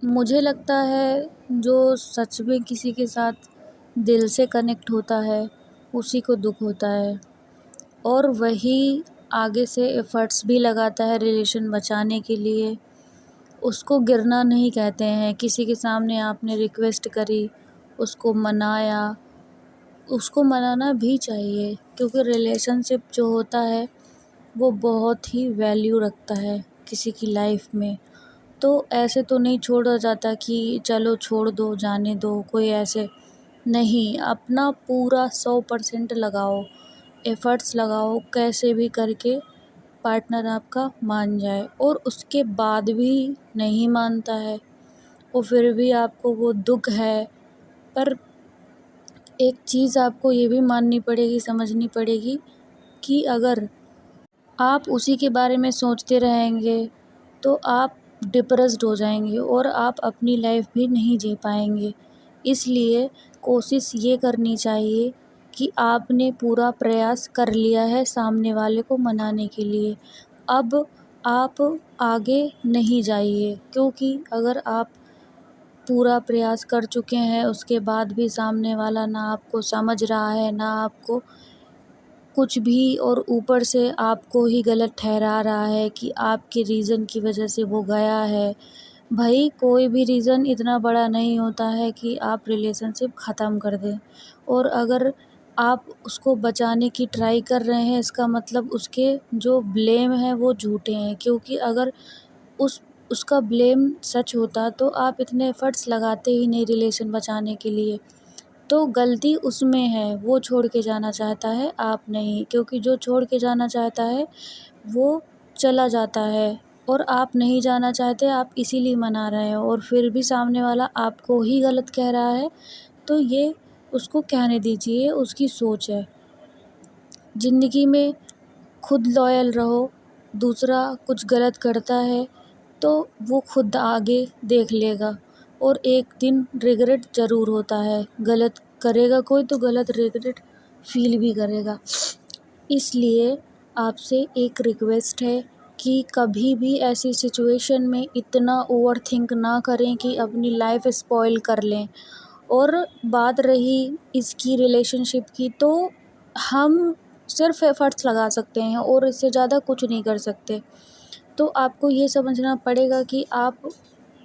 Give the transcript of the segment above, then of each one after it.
मुझे लगता है जो सच में किसी के साथ दिल से कनेक्ट होता है उसी को दुःख होता है और वही आगे से एफ़र्ट्स भी लगाता है रिलेशन बचाने के लिए। उसको गिरना नहीं कहते हैं। किसी के सामने आपने रिक्वेस्ट करी, उसको मनाया, उसको मनाना भी चाहिए क्योंकि रिलेशनशिप जो होता है वो बहुत ही वैल्यू रखता है किसी की लाइफ़ में। तो ऐसे तो नहीं छोड़ा जाता कि चलो छोड़ दो, जाने दो, कोई ऐसे नहीं, अपना पूरा 100% लगाओ, एफ़र्ट्स लगाओ, कैसे भी करके पार्टनर आपका मान जाए और उसके बाद भी नहीं मानता है और फिर भी आपको वो दुःख है। पर एक चीज़ आपको ये भी माननी पड़ेगी, समझनी पड़ेगी कि अगर आप उसी के बारे में सोचते रहेंगे तो आप डिप्रेस्ड हो जाएंगे और आप अपनी लाइफ भी नहीं जी पाएंगे। इसलिए कोशिश ये करनी चाहिए कि आपने पूरा प्रयास कर लिया है सामने वाले को मनाने के लिए। अब आप आगे नहीं जाइए क्योंकि अगर आप पूरा प्रयास कर चुके हैं उसके बाद भी सामने वाला ना आपको समझ रहा है, ना आपको कुछ भी और ऊपर से आपको ही गलत ठहरा रहा है कि आपके रीज़न की वजह से वो गया है। भाई कोई भी रीज़न इतना बड़ा नहीं होता है कि आप रिलेशनशिप ख़त्म कर दें और अगर आप उसको बचाने की ट्राई कर रहे हैं इसका मतलब उसके जो ब्लेम है वो झूठे हैं क्योंकि अगर उसका ब्लेम सच होता तो आप इतने एफ़र्ट्स लगाते ही नहीं रिलेशन बचाने के लिए। तो गलती उसमें है, वो छोड़ के जाना चाहता है, आप नहीं। क्योंकि जो छोड़ के जाना चाहता है, वो चला जाता है और आप नहीं जाना चाहते, आप इसीलिए मना रहे हैं और फिर भी सामने वाला आपको ही गलत कह रहा है, तो ये उसको कहने दीजिए, उसकी सोच है। ज़िंदगी में खुद लॉयल रहो, दूसरा कुछ गलत करता है तो वो खुद आगे देख लेगा और एक दिन रिग्रेट ज़रूर होता है। गलत करेगा कोई तो गलत रिग्रेट फ़ील भी करेगा। इसलिए आपसे एक रिक्वेस्ट है कि कभी भी ऐसी सिचुएशन में इतना ओवरथिंक ना करें कि अपनी लाइफ़ स्पॉइल कर लें। और बात रही इसकी रिलेशनशिप की तो हम सिर्फ़ एफ़र्ट्स लगा सकते हैं और इससे ज़्यादा कुछ नहीं कर सकते। तो आपको ये समझना पड़ेगा कि आप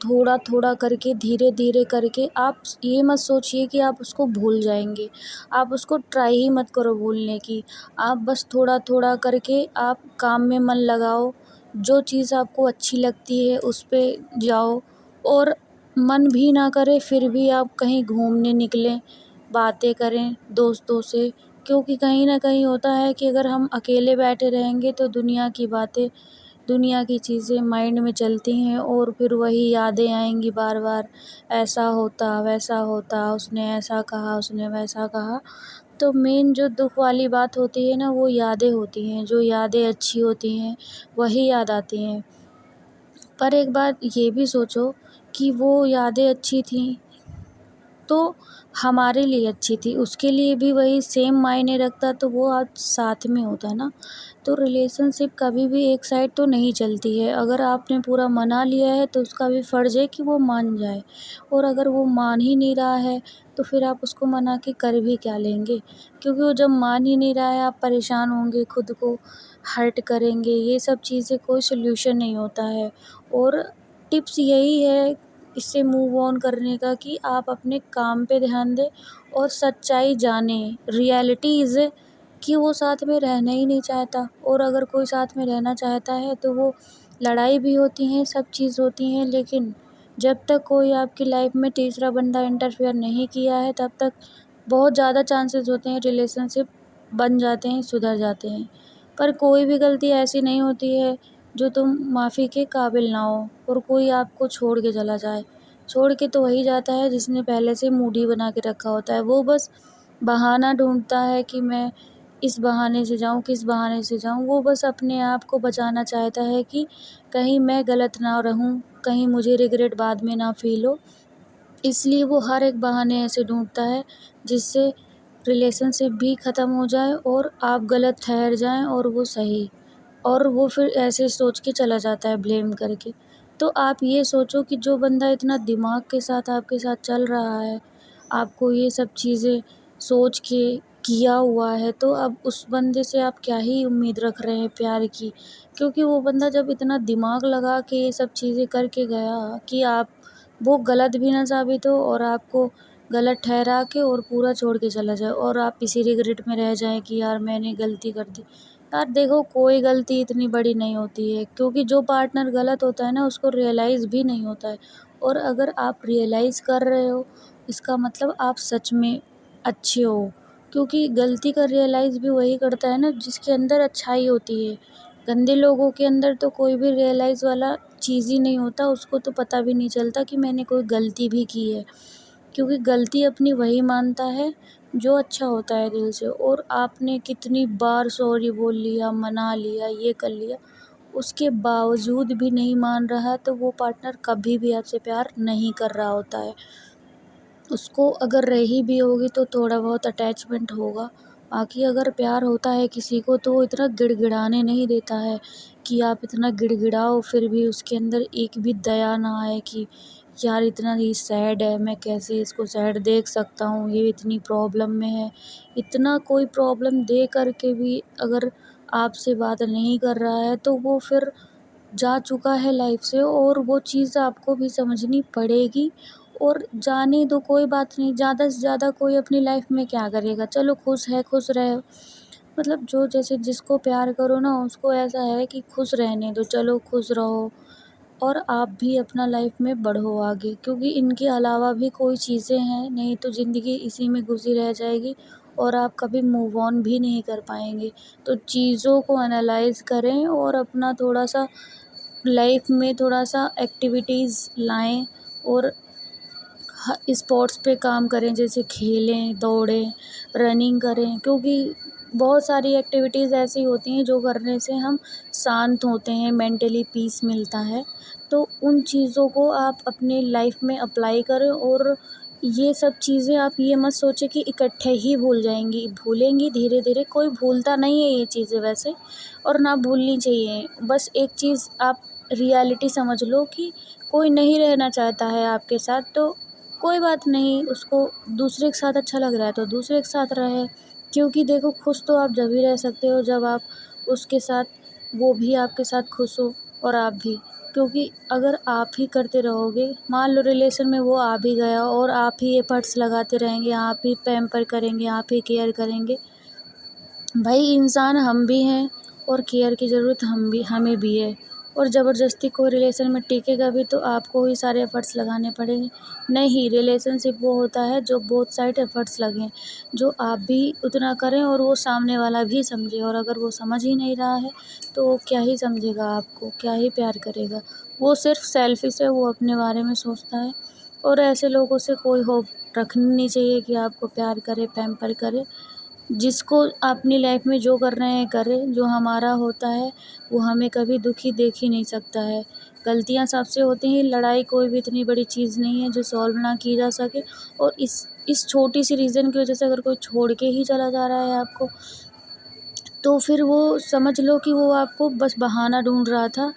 थोड़ा-थोड़ा करके, धीरे-धीरे करके आप ये मत सोचिए कि आप उसको भूल जाएँगे। आप उसको ट्राई ही मत करो भूलने की। आप बस थोड़ा-थोड़ा करके आप काम में मन लगाओ, जो चीज़ आपको अच्छी लगती है उस पे जाओ और मन भी ना करे फिर भी आप कहीं घूमने निकलें, बातें करें दोस्तों से क्योंकि कहीं न कहीं होता है कि अगर हम अकेले बैठे रहेंगे तो दुनिया की बातें, दुनिया की चीज़ें माइंड में चलती हैं और फिर वही यादें आएँगी बार-बार, ऐसा होता, वैसा होता, उसने ऐसा कहा, उसने वैसा कहा। तो मेन जो दुःख वाली बात होती है ना वो यादें होती हैं, जो यादें अच्छी होती हैं वही याद आती हैं। पर एक बात ये भी सोचो कि वो यादें अच्छी थीं तो हमारे लिए अच्छी थी, उसके लिए भी वही सेम मायने रखता तो वो आज साथ में होता ना। तो रिलेशनशिप कभी भी एक साइड तो नहीं चलती है। अगर आपने पूरा मना लिया है तो उसका भी फ़र्ज़ है कि वो मान जाए और अगर वो मान ही नहीं रहा है तो फिर आप उसको मना के कर भी क्या लेंगे? क्योंकि वो जब मान ही नहीं रहा है आप परेशान होंगे, खुद को हर्ट करेंगे, ये सब चीज़ें कोई सॉल्यूशन नहीं होता है। और टिप्स यही है इससे मूव ऑन करने का कि आप अपने काम पे ध्यान दें और सच्चाई जानें। रियलिटी इज़ कि वो साथ में रहना ही नहीं चाहता और अगर कोई साथ में रहना चाहता है तो वो लड़ाई भी होती हैं, सब चीज़ होती हैं लेकिन जब तक कोई आपकी लाइफ़ में तीसरा बंदा इंटरफेयर नहीं किया है तब तक बहुत ज़्यादा चांसेस होते हैं रिलेशनशिप बन जाते हैं, सुधर जाते हैं। पर कोई भी गलती ऐसी नहीं होती है जो तुम माफ़ी के काबिल ना हो और कोई आपको छोड़ के चला जाए। छोड़ के तो वही जाता है जिसने पहले से मूड बना के रखा होता है। वो बस बहाना ढूँढता है कि मैं इस बहाने से जाऊँ, किस बहाने से जाऊँ। वो बस अपने आप को बचाना चाहता है कि कहीं मैं गलत ना रहूँ, कहीं मुझे रिग्रेट बाद में ना फ़ील हो। इसलिए वो हर एक बहाने ऐसे ढूँढता है जिससे रिलेशनशिप भी ख़त्म हो जाए और आप गलत ठहर जाएँ और वो सही। और वो फिर ऐसे सोच के चला जाता है ब्लेम करके। तो आप ये सोचो कि जो बंदा इतना दिमाग के साथ आपके साथ चल रहा है, आपको ये सब चीज़ें सोच के किया हुआ है, तो अब उस बंदे से आप क्या ही उम्मीद रख रहे हैं प्यार की। क्योंकि वो बंदा जब इतना दिमाग लगा के ये सब चीज़ें करके गया कि आप वो गलत भी ना साबित हो और आपको गलत ठहरा के और पूरा छोड़ के चला जाए और आप इसी रिग्रेट में रह जाएँ कि यार मैंने गलती कर दी। यार देखो, कोई गलती इतनी बड़ी नहीं होती है, क्योंकि जो पार्टनर गलत होता है ना उसको रियलाइज़ भी नहीं होता है। और अगर आप रियलाइज़ कर रहे हो, इसका मतलब आप सच में अच्छे हो। क्योंकि गलती का रियलाइज़ भी वही करता है ना जिसके अंदर अच्छाई होती है। गंदे लोगों के अंदर तो कोई भी रियलाइज़ वाला चीज़ ही नहीं होता, उसको तो पता भी नहीं चलता कि मैंने कोई गलती भी की है। क्योंकि गलती अपनी वही मानता है जो अच्छा होता है दिल से। और आपने कितनी बार सॉरी बोल लिया, मना लिया, ये कर लिया, उसके बावजूद भी नहीं मान रहा, तो वो पार्टनर कभी भी आपसे प्यार नहीं कर रहा होता है। उसको अगर रही भी होगी तो थोड़ा बहुत अटैचमेंट होगा। बाकी अगर प्यार होता है किसी को तो वो इतना गिड़गिड़ाने नहीं देता है कि आप इतना गिड़गिड़ाओ फिर भी उसके अंदर एक भी दया ना आए कि यार इतना ही सैड है, मैं कैसे इसको सैड देख सकता हूँ, ये इतनी प्रॉब्लम में है। इतना कोई प्रॉब्लम दे कर के भी अगर आपसे बात नहीं कर रहा है तो वो फिर जा चुका है लाइफ से, और वो चीज़ आपको भी समझनी पड़ेगी। और जाने दो, कोई बात नहीं, ज़्यादा से ज़्यादा कोई अपनी लाइफ में क्या करेगा, चलो खुश है खुश रहे। मतलब जो जैसे जिसको प्यार करो ना उसको ऐसा है कि खुश रहने दो, चलो खुश रहो और आप भी अपना लाइफ में बढ़ो आगे। क्योंकि इनके अलावा भी कोई चीज़ें हैं, नहीं तो ज़िंदगी इसी में घुसी रह जाएगी और आप कभी मूव ऑन भी नहीं कर पाएंगे। तो चीज़ों को एनालाइज़ करें और अपना थोड़ा सा लाइफ में थोड़ा सा एक्टिविटीज़ लाएं और स्पोर्ट्स पे काम करें, जैसे खेलें, दौड़ें, रनिंग करें। क्योंकि बहुत सारी एक्टिविटीज़ ऐसी होती हैं जो करने से हम शांत होते हैं, मेंटली पीस मिलता है। तो उन चीज़ों को आप अपने लाइफ में अप्लाई करें। और ये सब चीज़ें आप ये मत सोचें कि इकट्ठे ही भूल जाएंगी, भूलेंगी धीरे धीरे। कोई भूलता नहीं है ये चीज़ें वैसे, और ना भूलनी चाहिए। बस एक चीज़ आप रियलिटी समझ लो कि कोई नहीं रहना चाहता है आपके साथ, तो कोई बात नहीं, उसको दूसरे के साथ अच्छा लग रहा है तो दूसरे के साथ रहे। क्योंकि देखो, खुश तो आप जब ही रह सकते हो जब आप उसके साथ, वो भी आपके साथ खुश हो और आप भी। क्योंकि अगर आप ही करते रहोगे, मान लो रिलेशन में वो आ भी गया और आप ही एफर्ट्स लगाते रहेंगे, आप ही पैम्पर करेंगे, आप ही केयर करेंगे, भाई इंसान हम भी हैं और केयर की ज़रूरत हमें भी है। और ज़बरदस्ती कोई रिलेशन में टिकेगा भी तो आपको ही सारे एफ़र्ट्स लगाने पड़ेंगे। नहीं, रिलेशनशिप वो होता है जो बोथ साइड एफ़र्ट्स लगें, जो आप भी उतना करें और वो सामने वाला भी समझे। और अगर वो समझ ही नहीं रहा है तो वो क्या ही समझेगा आपको, क्या ही प्यार करेगा। वो सिर्फ़ सेल्फ़िश है, वो अपने बारे में सोचता है। और ऐसे लोगों से कोई होप रखनी नहीं चाहिए कि आपको प्यार करे, पैम्पर करे। जिसको अपनी लाइफ में जो कर रहे हैं करें, जो हमारा होता है वो हमें कभी दुखी देख ही नहीं सकता है। गलतियाँ सबसे होती हैं, लड़ाई कोई भी इतनी बड़ी चीज़ नहीं है जो सॉल्व ना की जा सके। और इस छोटी सी रीज़न की वजह से अगर कोई छोड़ के ही चला जा रहा है आपको, तो फिर वो समझ लो कि वो आपको बस बहाना ढूंढ रहा था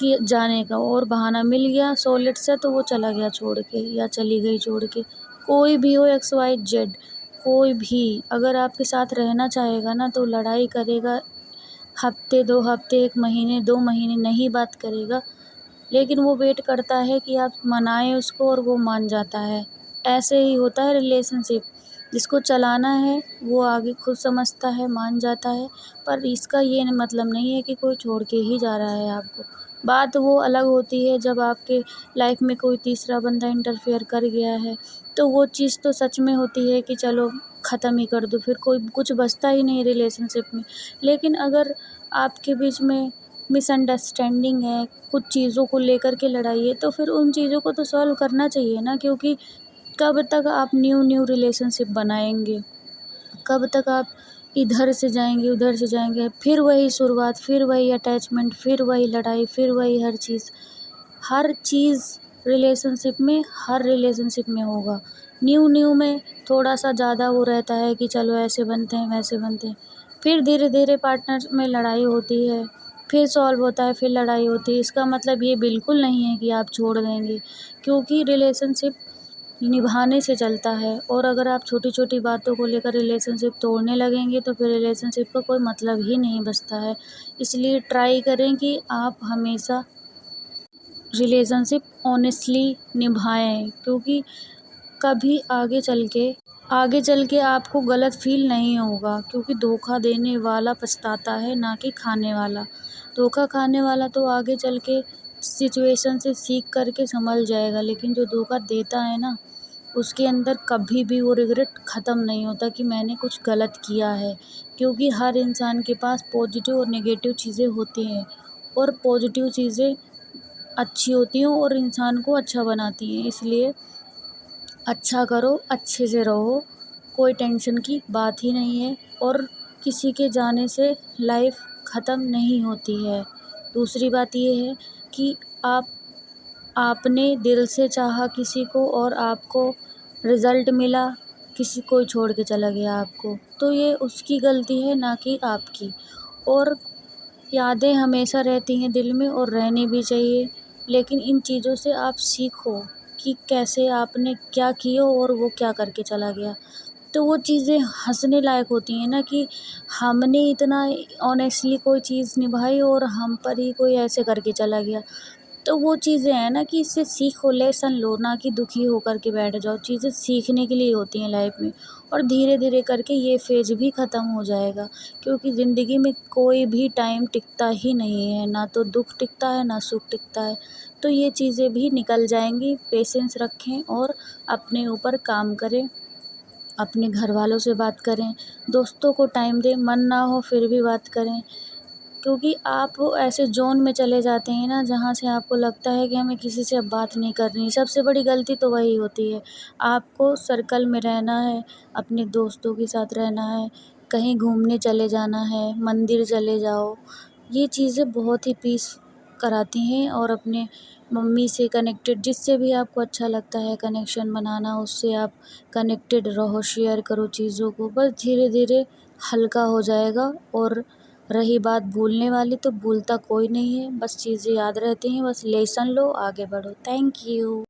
कि जाने का, और बहाना मिल गया सॉलिड से तो वो चला गया छोड़ के, या चली गई छोड़ के। कोई भी हो, एक्स वाई जेड, कोई भी अगर आपके साथ रहना चाहेगा ना तो लड़ाई करेगा, हफ्ते 2 हफ्ते, 1 महीने 2 महीने नहीं बात करेगा, लेकिन वो वेट करता है कि आप मनाएं उसको और वो मान जाता है। ऐसे ही होता है रिलेशनशिप, जिसको चलाना है वो आगे खुद समझता है, मान जाता है। पर इसका ये मतलब नहीं है कि कोई छोड़ के ही जा रहा है आपको। बात वो अलग होती है जब आपके लाइफ में कोई तीसरा बंदा इंटरफेयर कर गया है, तो वो चीज़ तो सच में होती है कि चलो ख़त्म ही कर दो, फिर कोई कुछ बचता ही नहीं रिलेशनशिप में। लेकिन अगर आपके बीच में मिसअंडरस्टैंडिंग है, कुछ चीज़ों को लेकर के लड़ाई है, तो फिर उन चीज़ों को तो सॉल्व करना चाहिए ना। क्योंकि कब तक आप न्यू रिलेशनशिप बनाएंगे, कब तक आप इधर से जाएंगे उधर से जाएंगे, फिर वही शुरुआत, फिर वही अटैचमेंट, फिर वही लड़ाई, फिर वही हर चीज़ रिलेशनशिप में, हर रिलेशनशिप में होगा। न्यू में थोड़ा सा ज़्यादा वो रहता है कि चलो ऐसे बनते हैं वैसे बनते हैं, फिर धीरे धीरे पार्टनर में लड़ाई होती है, फिर सॉल्व होता है, फिर लड़ाई होती है। इसका मतलब ये बिल्कुल नहीं है कि आप छोड़ देंगे, क्योंकि रिलेशनशिप निभाने से चलता है। और अगर आप छोटी छोटी बातों को लेकर रिलेशनशिप तोड़ने लगेंगे तो फिर रिलेशनशिप का कोई मतलब ही नहीं बचता है। इसलिए ट्राई करें कि आप हमेशा रिलेशनशिप ऑनेस्टली निभाएं, क्योंकि कभी आगे चल के आपको गलत फील नहीं होगा, क्योंकि धोखा देने वाला पछताता है, ना कि खाने वाला। धोखा खाने वाला तो आगे चल के सिचुएशन से सीख करके संभल जाएगा, लेकिन जो धोखा देता है ना, उसके अंदर कभी भी वो रिग्रेट ख़त्म नहीं होता कि मैंने कुछ गलत किया है। क्योंकि हर इंसान के पास पॉजिटिव और नेगेटिव चीज़ें होती हैं, और पॉजिटिव चीज़ें अच्छी होती हैं और इंसान को अच्छा बनाती हैं। इसलिए अच्छा करो, अच्छे से रहो, कोई टेंशन की बात ही नहीं है। और किसी के जाने से लाइफ ख़त्म नहीं होती है। दूसरी बात ये है कि आपने दिल से चाहा किसी को और आपको रिज़ल्ट मिला, किसी कोई छोड़ के चला गया आपको, तो ये उसकी गलती है, ना कि आपकी। और यादें हमेशा रहती हैं दिल में और रहनी भी चाहिए, लेकिन इन चीज़ों से आप सीखो कि कैसे आपने क्या किया और वो क्या करके चला गया। तो वो चीज़ें हँसने लायक होती हैं ना, कि हमने इतना ऑनेस्टली कोई चीज़ निभाई और हम पर ही कोई ऐसे करके चला गया। तो वो चीज़ें हैं ना, कि इससे सीखो, लेसन लो, ना कि दुखी होकर के बैठ जाओ। चीज़ें सीखने के लिए होती हैं लाइफ में, और धीरे धीरे करके ये फेज भी ख़त्म हो जाएगा, क्योंकि ज़िंदगी में कोई भी टाइम टिकता ही नहीं है, ना तो दुख टिकता है, ना सुख टिकता है। तो ये चीज़ें भी निकल जाएंगी। पेशेंस रखें और अपने ऊपर काम करें, अपने घर वालों से बात करें, दोस्तों को टाइम दें, मन ना हो फिर भी बात करें। क्योंकि आप ऐसे ज़ोन में चले जाते हैं ना, जहाँ से आपको लगता है कि हमें किसी से अब बात नहीं करनी। सबसे बड़ी गलती तो वही होती है। आपको सर्कल में रहना है, अपने दोस्तों के साथ रहना है, कहीं घूमने चले जाना है, मंदिर चले जाओ। ये चीज़ें बहुत ही पीस कराती हैं। और अपने मम्मी से कनेक्टेड, जिससे भी आपको अच्छा लगता है कनेक्शन बनाना, उससे आप कनेक्टेड रहो, शेयर करो चीज़ों को। बस धीरे धीरे हल्का हो जाएगा। और रही बात भूलने वाली, तो भूलता कोई नहीं है, बस चीज़ें याद रहती हैं। बस लेसन लो, आगे बढ़ो। Thank you.